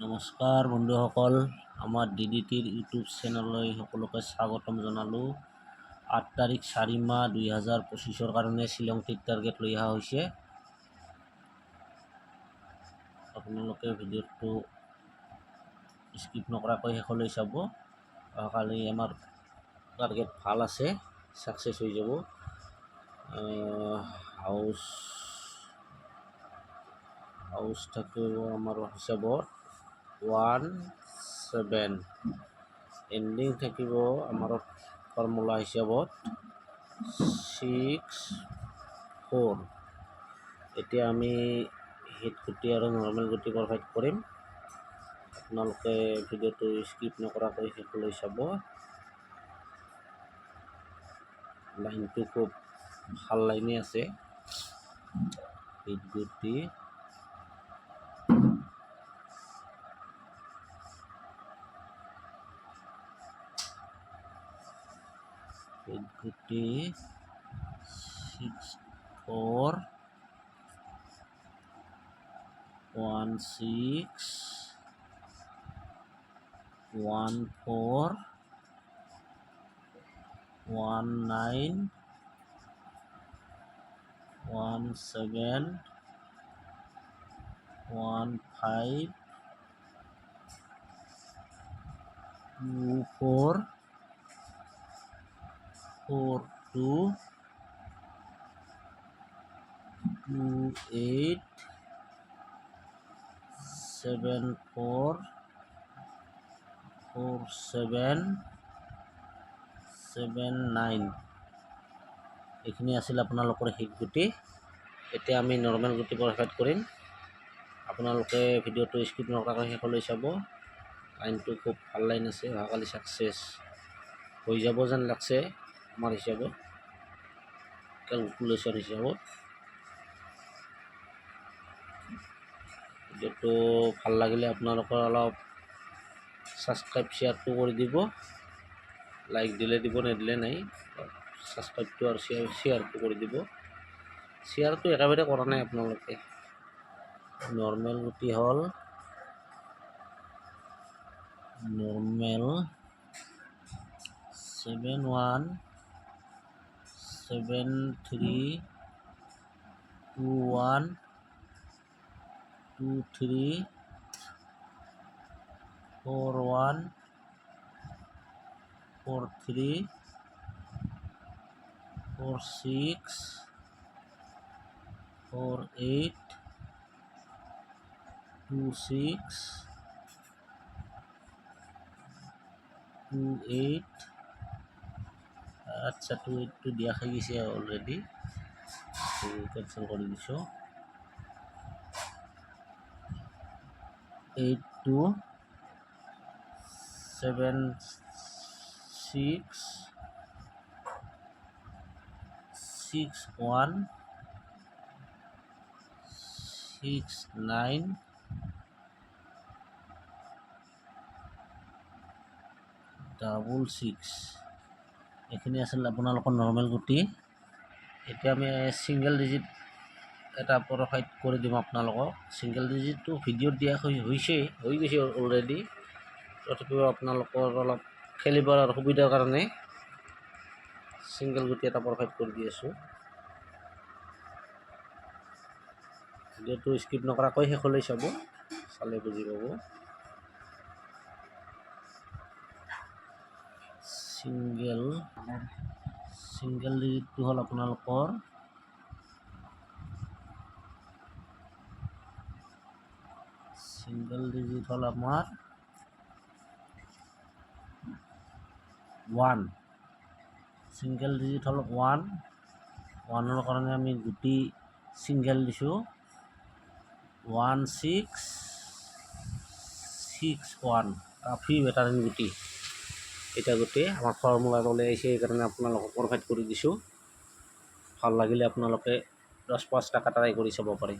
নমস্কাৰ বন্ধুসকল, আমাৰ DDTৰ ইউটিউব চেনেললৈ সকলোকে স্বাগতম জনালোঁ। 8 তাৰিখ 4 মাহ 2025 কাৰণে শ্বিলং ট্ৰিপ টাৰ্গেট লৈ অহা হৈছে। আপোনালোকে ভিডিঅ'টো স্কিপ নকৰাকৈ শেষলৈ চাব। কালি আমাৰ টাৰ্গেট ভাল আছে, ছাকচেছ হৈ যাব। হাউচ থাকিব আমাৰ হিচাপত 17, এণ্ডিং থাকিব আমাৰ ফৰ্মুলা হিচাপত 64। এতিয়া আমি হিট গুটি আৰু নৰ্মেল গুটি প্ৰভাইড কৰিম। আপোনালোকে ভিডিঅ'টো স্কিপ নকৰাকৈ শেষলৈ চাব। লাইনটো খুব ভাল লাইনে আছে। হিট গুটি গুটি 64, 16, 14, 19, 17, 15, 24, 42, 28, 74, 47, 79। এইখিনি আছিল আপোনালোকৰ হিট গুটি। এতিয়া আমি নৰ্মেল গুটি প্ৰভাইড কৰিম। আপোনালোকে ভিডিঅ'টো স্কিপ নকৰাকৈ শেষলৈ চাব। লাইনটো খুব ভাল লাইন আছে, অহাকালি ছাকচেছ হৈ যাব যেন লাগছে আমাৰ হিচাপত, কেলকুলেশ্যন হিচাপত। ভিডিঅ'টো ভাল লাগিলে আপোনালোকৰ অলপ ছাবস্ক্ৰাইব শ্বেয়াৰটো কৰি দিব। লাইক দিলে দিব, নিদিলে নাই। ছাবস্ক্ৰাইবটো আৰু শ্বেয়াৰটো কৰি দিব। শ্বেয়াৰটো একেবাৰে কৰা নাই আপোনালোকে। নৰ্মেল গুটি হ'ল নৰ্মেল 71, 73, 21, 23, 41, 43, 46, 48, 26, 28। আচ্ছা, 28টো দিয়া খাই গৈছে অলৰেডি, কেনচেল কৰি দিছোঁ। 82, 76, 61, 69, 66। এইখিনি আছিল আপোনালোকৰ নৰ্মেল গুটি। এতিয়া আমি ছিংগল ডিজিট এটা প্ৰভাইড কৰি দিম আপোনালোকক। ছিংগল ডিজিটটো ভিডিঅ'ত দিয়া হৈ গৈছে অলৰেডি। তথাপিও আপোনালোকৰ অলপ খেলিবৰ সুবিধাৰ কাৰণে ছিংগল গুটি এটা প্ৰভাইড কৰি দি আছোঁ। ভিডিঅ'টো স্কিপ নকৰাকৈ শেষলৈ চাব, চালে বুজি পাব। ছিংগল ডিজিটটো হ'ল আপোনালোকৰ 1। ছিংগল ডিজিট হ'ল 1ৰ কাৰণে আমি গুটি ছিংগল দিছোঁ 1661। কাফি বেটাৰিন গুটি, এটা গুটি আমাৰ ফৰ্মুলাত ওলাই আহিছে, সেইকাৰণে আপোনালোকক প্ৰভাইড কৰি দিছোঁ। ভাল লাগিলে আপোনালোকে 10-5 টকা ট্ৰাই কৰি চাব পাৰে।